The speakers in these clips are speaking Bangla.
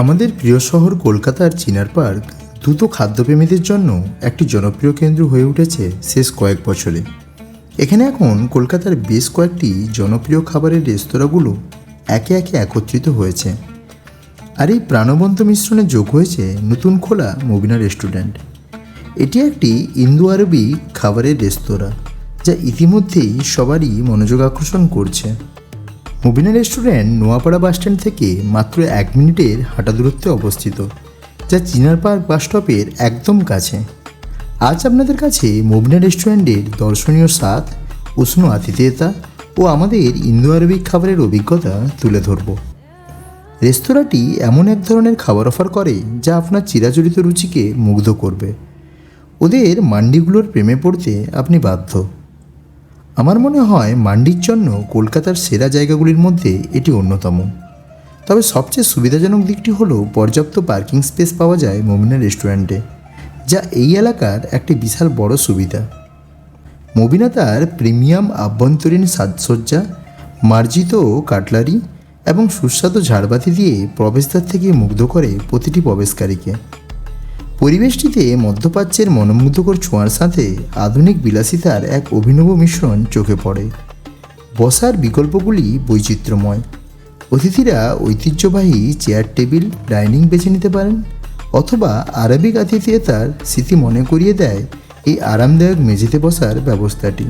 আমাদের প্রিয় শহর কলকাতার চিনার পার্ক দ্রুত খাদ্যপ্রেমীদের জন্য একটি জনপ্রিয় কেন্দ্র হয়ে উঠেছে শেষ কয়েক বছরে। এখানে এখন কলকাতার বেশ কয়েকটি জনপ্রিয় খাবারের রেস্তোরাঁগুলো একে একে একত্রিত হয়েছে। আর এই প্রাণবন্ত মিশ্রণে যোগ হয়েছে নতুন খোলা মুবিনা রেস্টুরেন্ট। এটি একটি ইন্দো আরবি খাবারের রেস্তোরাঁ, যা ইতিমধ্যেই সবারই মনোযোগ আকর্ষণ করছে। মুবিনা রেস্টুরেন্ট নোয়াপাড়া বাসস্ট্যান্ড থেকে মাত্র 1 মিনিটের হাঁটা দূরত্বে অবস্থিত, যা চিনার পার্ক বাসস্টপের একদম কাছে। আজ আপনাদের কাছে মুবিনা রেস্টুরেন্টের দর্শনীয় স্বাদ, উষ্ণ আতিথেয়তা ও আমাদের ইন্দো আরবিক খাবারের অভিজ্ঞতা তুলে ধরব। রেস্তোরাঁটি এমন এক ধরনের খাবার অফার করে যা আপনার চিরাচরিত রুচিকে মুগ্ধ করবে। ওদের মান্ডিগুলোর প্রেমে পড়তে আপনি বাধ্য। আমার মনে হয় মান্ডির জন্য কলকাতার সেরা জায়গাগুলির মধ্যে এটি অন্যতম। তবে সবচেয়ে সুবিধাজনক দিকটি হলো পর্যাপ্ত পার্কিং স্পেস পাওয়া যায় মুবিনা রেস্টুরেন্টে, যা এই এলাকার একটি বিশাল বড় সুবিধা। মুবিনা তার প্রিমিয়াম আভ্যন্তরীণ সাজসজ্জা, মার্জিত কাটলারি এবং সুস্বাদু ঝাড়বাতি দিয়ে প্রবেশদ্বার থেকে মুগ্ধ করে প্রতিটি প্রবেশকারীকে। পরিবেশটিতে মধ্যপ্রাচ্যের মনোমুগ্ধকর ছোঁয়ার সাথে আধুনিক বিলাসিতার এক অভিনব মিশ্রণ চোখে পড়ে। বসার বিকল্পগুলি বৈচিত্র্যময়। অতিথিরা ঐতিহ্যবাহী চেয়ার টেবিল ডাইনিং বেছে নিতে পারেন, অথবা আরবিক আতিথেয়তার স্মৃতি মনে করিয়ে দেয় এই আরামদায়ক মেঝেতে বসার ব্যবস্থাটি।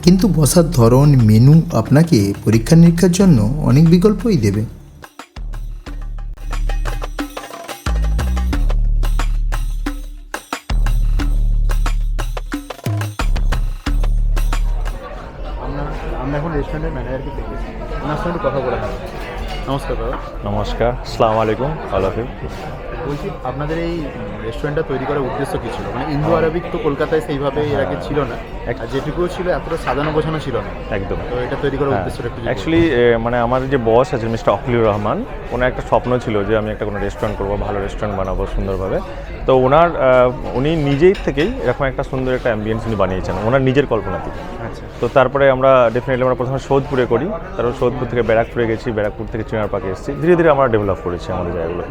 কিন্তু বসার ধরন, মেনু আপনাকে পরীক্ষা নিরীক্ষার জন্য অনেক বিকল্পই দেবে। আমরা এখন রেস্টুরেন্টের ম্যানেজারকে দেখেছি, ওনার সঙ্গে কথা বলা হয়। নমস্কার দাদা। নমস্কার, আসসালামু আলাইকুম। আল্লাহ হাফিজ। বলছি, আপনাদের এই রেস্টুরেন্টটা তৈরি করার উদ্দেশ্য কী ছিল? মানে ইন্দো আরবিক তো কলকাতায় সেইভাবে এর আগে ছিল না, আর যেটুকুও ছিল এতটা সাজানো গোছানো ছিল না। একদম। তো এটা তৈরি করার উদ্দেশ্যটা একটু অ্যাকচুয়ালি মানে আমার যে বস আছে মিস্টার অখলিউর রহমান, ওনার একটা স্বপ্ন ছিল যে আমি একটা কোনো রেস্টুরেন্ট করবো, ভালো রেস্টুরেন্ট বানাবো সুন্দরভাবে। তো উনি নিজেই থেকেই এরকম একটা সুন্দর একটা অ্যাম্বিয়েন্স উনি বানিয়েছেন ওনার নিজের কল্পনা থেকে। আচ্ছা। তো তারপরে আমরা প্রথমে সৌদপুরে করি, তারপর সৌদপুর থেকে ব্যারাকপুরে গেছি, ব্যারাকপুর থেকে চিনার পার্কে এসেছি। ধীরে ধীরে আমরা ডেভেলপ করেছি আমাদের জায়গাগুলো।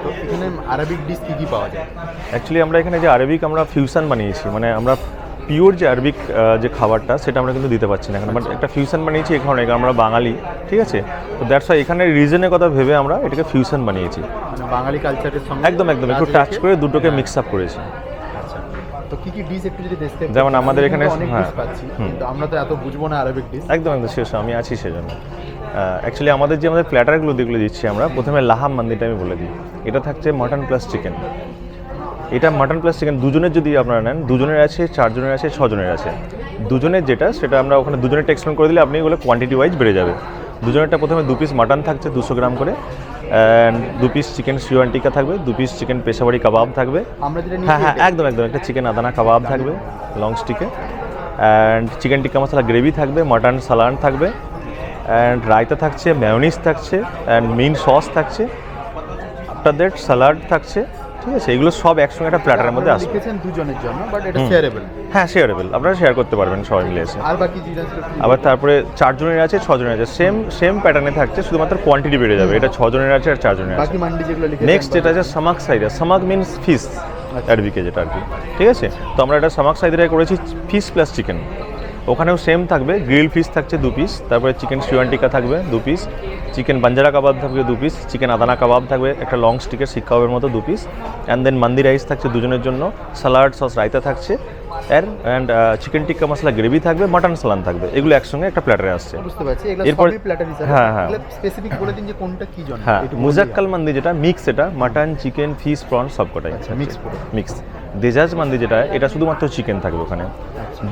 তো এখানে আরবিক ডিশ কী কী পাওয়া যায়? অ্যাকচুয়ালি আমরা এখানে যে আরবিক আমরা ফিউশন বানিয়েছি, মানে আমরা পিওর যে আরবিক যে খাবারটা সেটা আমরা কিন্তু দিতে পারছি না এখানে, বাট একটা ফিউশন বানিয়েছি এই কারণে আমরা বাঙালি, ঠিক আছে? তো দ্যাটস ওয়াই এখানে রিজনের কথা ভেবে আমরা এটাকে ফিউশন বানিয়েছি, মানে বাঙালি কালচারের সঙ্গে একদম একটু টাচ করে দুটোকে মিক্স আপ করেছি। আচ্ছা, তো কী কী ডিশ একটু যদি দেখতে? যেমন আমাদের এখানে অনেক ডিশ পাচ্ছি, কিন্তু আমরা তো এত বুঝবো না আরবিক ডিশ। একদম শেষ আমি আছি সেজন্য। অ্যাকচুয়ালি আমাদের প্ল্যাটারগুলো যেগুলো দিচ্ছি আমরা, প্রথমে লাহাম মান্দিটা আমি বলে দিই। এটা থাকছে মাটন প্লাস চিকেন। এটা মাটন প্লাস চিকেন দুজনের যদি আপনারা নেন, দুজনের আছে, 4 জনের আছে, 6 জনের আছে। দুজনের যেটা সেটা আমরা ওখানে দুজনের এক্সপ্লেন করে দিলে আপনি এগুলো কোয়ান্টিটি ওয়াইজ বেড়ে যাবে। দুজনেরটা প্রথমে 2 পিস মাটন থাকছে 200 গ্রাম করে, অ্যান্ড 2 পিস চিকেন শিওয়ান টিক্কা থাকবে, 2 পিস চিকেন পেশাবাড়ি কাবাব থাকবে, হ্যাঁ একদম একটা চিকেন আদানা কাবাব থাকবে লং স্টিকে, and chicken tikka masala gravy থাকবে, মাটন সালাড থাকবে, অ্যান্ড রায়তা থাকছে, মেয়োনিজ থাকছে, অ্যান্ড মেইন সস থাকছে, আফটার দ্যাট স্যালাড থাকছে, ঠিক আছে? এগুলো সব একসঙ্গে একটা প্ল্যাটারের মধ্যে আসবে। লিখেছেন দুজনের জন্য, বাট এটা শেয়ারেবল। হ্যাঁ শেয়ারেবল, আপনারা শেয়ার করতে পারবেন সবাই মিলে এসে। আর বাকি জিনিস আবার তারপরে 4 জনের আছে, 6 জনের আছে, সেম প্যাটার্নে থাকছে, শুধুমাত্র কোয়ান্টিটি বেড়ে যাবে। এটা 6 জনের আছে আর 4 জনের আছে। বাকি মান্ডি যেগুলো লিখেছেন, নেক্সট যেটা আছে সামাক সাইডা। সামাক মিনস ফিশ আরবিকে, যেটা আর কি, ঠিক আছে? তো আমরা এটা সামাক সাইডায় করেছি ফিশ প্লাস চিকেন। ওখানেও সেম থাকবে, গ্রিল ফিশ থাকছে 2 পিস, তারপরে চিকেন শিওয়ান টিক্কা থাকবে 2 পিস, চিকেন বাঞ্জারা কাবাব থাকবে 2 পিস, চিকেন আদানা কাবাব থাকবে একটা লং স্টিকের শিক কাবাবের মতো 2 পিস, অ্যান্ড দেন মান্দি রাইস থাকছে দুজনের জন্য, স্যালাড সস রায়তা থাকছে, and chicken tikka masala gravy থাকবে, মাটন সালান থাকবে। এগুলো একসঙ্গে একটা প্ল্যাটারে আসছে। বুঝতে পারছি, এগুলো এরপর সবই প্ল্যাটার হিসেবে। হ্যাঁ হ্যাঁ, স্পেসিফিক বলে দিন যে কোনটা কি জন্য। হ্যাঁ, মুজাক্কাল মান্দি যেটা মিক্স, এটা মাটন চিকেন ফিশ প্রন সবকটাই মিক্স। দেজাজ মান্দি যেটা, এটা শুধুমাত্র চিকেন থাকবে ওখানে।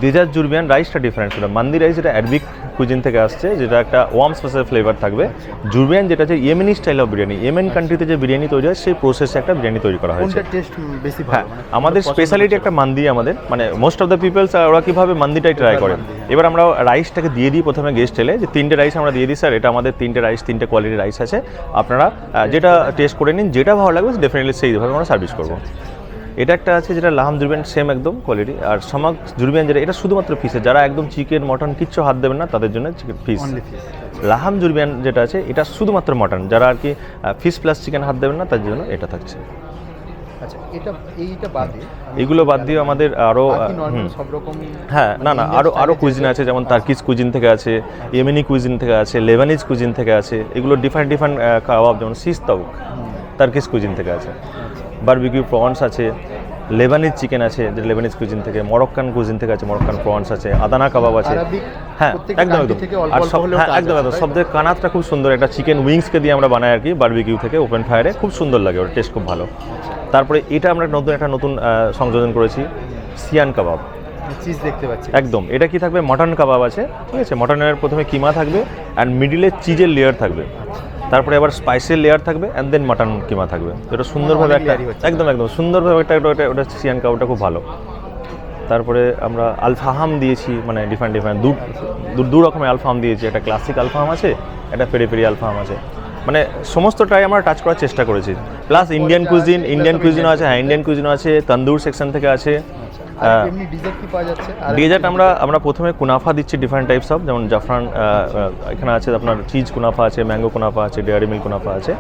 দেজাজ জুরবিয়ান রাইসটা ডিফারেন্ট ছিল। মান্দি রাইস যেটা অ্যারবিক কুজিন থেকে আসছে, যেটা একটা ওয়ার্ম স্পেশাল ফ্লেভার থাকবে। জুরবিয়ান যেটা হচ্ছে Yemeni style of biryani, Yemen কান্ট্রিতে যে বিরিয়ানি তৈরি হয় সেই প্রসেসে একটা বিরিয়ানি তৈরি করা হয়েছে। কোনটা টেস্ট বেশি ভালো? হ্যাঁ, আমাদের স্পেশালিটি একটা মান্দি, আমাদের মানে মোস্ট অফ দ্য পিপলস ওরা কীভাবে মান্দিটাই ট্রাই করে। এবার আমরা রাইসটাকে দিয়ে দিই প্রথমে গেস্ট এলে, যে 3টে রাইস আমরা দিয়ে দিই, স্যার এটা আমাদের 3টে রাইস, 3টে কোয়ালিটির রাইস আছে, আপনারা যেটা টেস্ট করে নিন, যেটা ভালো লাগবে ডেফিনেটলি সেইভাবে আমরা সার্ভিস করবো। এটা একটা আছে যেটা লাহাম জুরবিয়ান সেম একদম কোয়ালিটি, আর সমাগ জুরবিয়ান যেটা এটা শুধুমাত্র ফিসে, যারা একদম চিকেন মটন কিচ্ছু হাত দেবেন না তাদের জন্য চিকেন ফিস। অনলি ফিস। লাহাম জুরবিয়ান যেটা আছে এটা শুধুমাত্র মটন, যারা আর কি ফিস প্লাস চিকেন হাত দেবেন না তাদের জন্য এটা থাকছে। আচ্ছা, এইটা বাদে এগুলো বাদ দিয়ে আমাদের আরও সব রকম, হ্যাঁ না আরও কুইজিন আছে, যেমন তার্কিশ কুইজিন থেকে আছে, ইয়েমেনি কুইজিন থেকে আছে, লেবানিজ কুইজিন থেকে আছে, এগুলো ডিফারেন্ট কাবাব, যেমন সিস তাউক তার্কিশ কুইজিন থেকে আছে, বারবিকিউ প্রনস আছে, লেবানিজ চিকেন আছে যেটা লেবানিজ কুইজিন থেকে, মরক্কান কুইজিন থেকে আছে, মরক্কান প্রনস আছে, আদানা কাবাব আছে। হ্যাঁ একদম আর একদম সব থেকে কানাতটা খুব সুন্দর, একটা চিকেন উইংসকে দিয়ে আমরা বানাই আর কি বারবিকিউ থেকে ওপেন ফায়ারে, খুব সুন্দর লাগে, ওর টেস্ট খুব ভালো। তারপরে এটা আমরা নতুন সংযোজন করেছি সিয়ান কাবাব, চিজ দেখতে পাচ্ছি একদম। এটা কি থাকবে, মটন কাবাব আছে, ঠিক আছে, মটনের প্রথমে কিমা থাকবে অ্যান্ড মিডিলে চিজের লেয়ার থাকবে, তারপরে আবার স্পাইসের লেয়ার থাকবে অ্যান্ড দেন মাটন কিমা থাকবে। এটা সুন্দরভাবে একটা একদম সুন্দরভাবে একটা ওটা সিয়ান কাবাবটা খুব ভালো। তারপরে আমরা আলফাহাম দিয়েছি, মানে ডিফারেন্ট দু রকমের আলফাহাম দিয়েছি, একটা ক্লাসিক আলফাহাম আছে, একটা পেরি পেরি আলফাহাম আছে, মানে সমস্তটাই আমরা টাচ করার চেষ্টা করেছি। প্লাস ইন্ডিয়ান কুইজিনও আছে, হ্যাঁ ইন্ডিয়ান কুইজিনও আছে, তন্দুর সেকশন থেকে আছে। ডেজার্ট আমরা প্রথমে কুনাফা দিচ্ছি ডিফারেন্ট টাইপস অফ, যেমন জাফরান এখানে আছে, আপনার চিজ কুনাফা আছে, ম্যাঙ্গো কুনাফা আছে, ডেয়ারি মিল্ক কুনাফা আছে,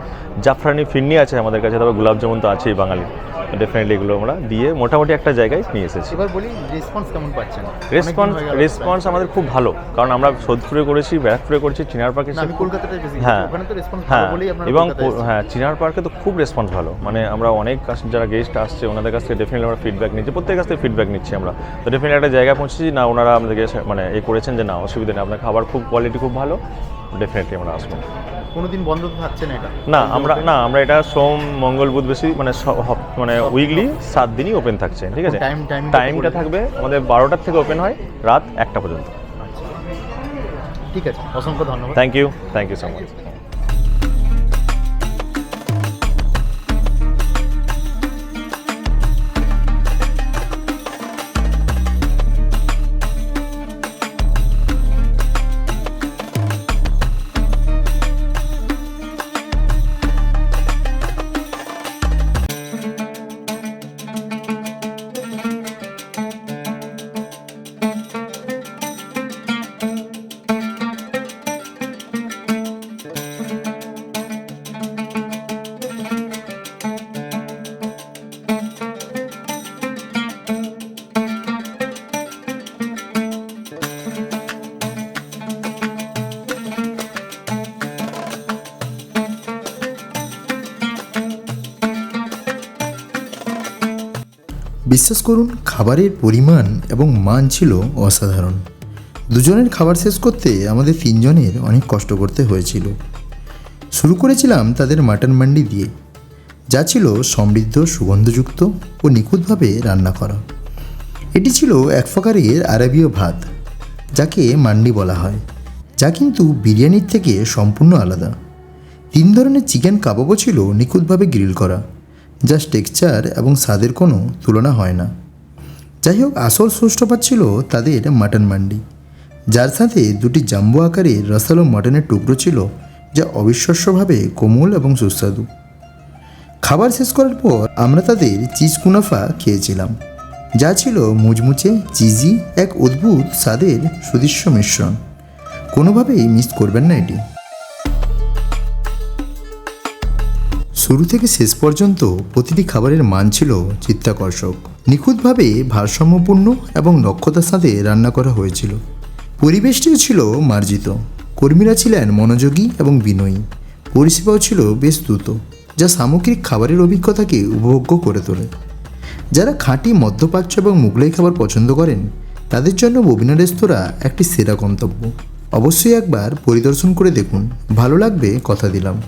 জাফরানি ফিরনি আছে আমাদের কাছে, তারপর গোলাপ জামুন তো আছেই বাঙালি, ডেফিনেটলি এগুলো আমরা দিয়ে মোটামুটি একটা জায়গায় নিয়ে এসেছি। এবার বলি রেসপন্স কেমন পাচ্ছেন? রেসপন্স আমাদের খুব ভালো, কারণ আমরা সোদপুরে করেছি, ব্যারাকপুরে করেছি, চিনার পার্কে, আমি কলকাতাতে বেশি, হ্যাঁ ওখানে তো রেসপন্স হ্যাঁ ভালো বলেই আপনারা এবং কলকাতায় এসেছেন। হ্যাঁ চিনার পার্কে তো খুব রেসপন্স ভালো, মানে আমরা অনেক যারা গেস্ট আসছে ওনাদের কাছ থেকে ডেফিনেটলি আমরা ফিডব্যাক নিচ্ছি, প্রত্যেকের কাছ থেকে ফিডব্যাক নিচ্ছি আমরা, তো ডেফিনেটলি একটা জায়গায় পৌঁছেছি না, ওনারা আমাদেরকে মানে করেছেন যে না অসুবিধা নেই, আপনার খাবার খুব কোয়ালিটি খুব ভালো, ডেফিনেটলি আমরা আসবো। কোনোদিন বন্ধ তো থাকছে না এটা? না আমরা এটা সোম মঙ্গল বুধ বেশি মানে উইকলি 7 দিনই ওপেন থাকছে, ঠিক আছে। টাইমটা থাকবে আমাদের 12টার থেকে ওপেন হয় রাত 1টা পর্যন্ত। ঠিক আছে, অসংখ্য ধন্যবাদ। Thank you so much. বিশ্বাস করুন, খাবারের পরিমাণ এবং মান ছিল অসাধারণ। দুজনের খাবার শেষ করতে আমাদের 3 জনের অনেক কষ্ট করতে হয়েছিল। শুরু করেছিলাম তাদের মাটন মান্ডি দিয়ে, যা ছিল সমৃদ্ধ, সুগন্ধযুক্ত ও নিখুঁতভাবে রান্না করা। এটি ছিল এক প্রকারের আরবীয় ভাত, যাকে মান্ডি বলা হয়, যা কিন্তু বিরিয়ানির থেকে সম্পূর্ণ আলাদা। 3 ধরনের চিকেন কাবাবও ছিল নিখুঁতভাবে গ্রিল করা, যা টেক্সচার এবং স্বাদের কোনো তুলনা হয় না। যাই হোক, আসল সুষ্ঠুপাত ছিল তাদের মাটন মান্ডি, যার সাথে 2টি জাম্বো আকারের রসালো মটনের টুকরো ছিল, যা অবিশ্বাস্যভাবে কোমল এবং সুস্বাদু। খাবার শেষ করার পর আমরা তাদের চিজ কুনাফা খেয়েছিলাম, যা ছিল মুচমুচে চিজি, এক অদ্ভুত স্বাদের সুদৃশ্য মিশ্রণ। কোনোভাবেই মিস করবেন না এটি। শুরু থেকে শেষ পর্যন্ত প্রতিটি খাবারের মান ছিল চিত্তাকর্ষক, নিখুঁতভাবে ভারসাম্যপূর্ণ এবং দক্ষতার সাথে রান্না করা হয়েছিল। পরিবেশটিও ছিল মার্জিত, কর্মীরা ছিলেন মনোযোগী এবং বিনয়ী, পরিষেবাও ছিল বেশ দ্রুত, যা সামগ্রিক খাবারের অভিজ্ঞতাকে উপভোগ্য করে তোলে। যারা খাঁটি মধ্যপ্রাচ্য এবং মুঘলাই খাবার পছন্দ করেন তাদের জন্য ববিনা রেস্তোরাঁ একটি সেরা গন্তব্য। অবশ্যই একবার পরিদর্শন করে দেখুন, ভালো লাগবে, কথা দিলাম।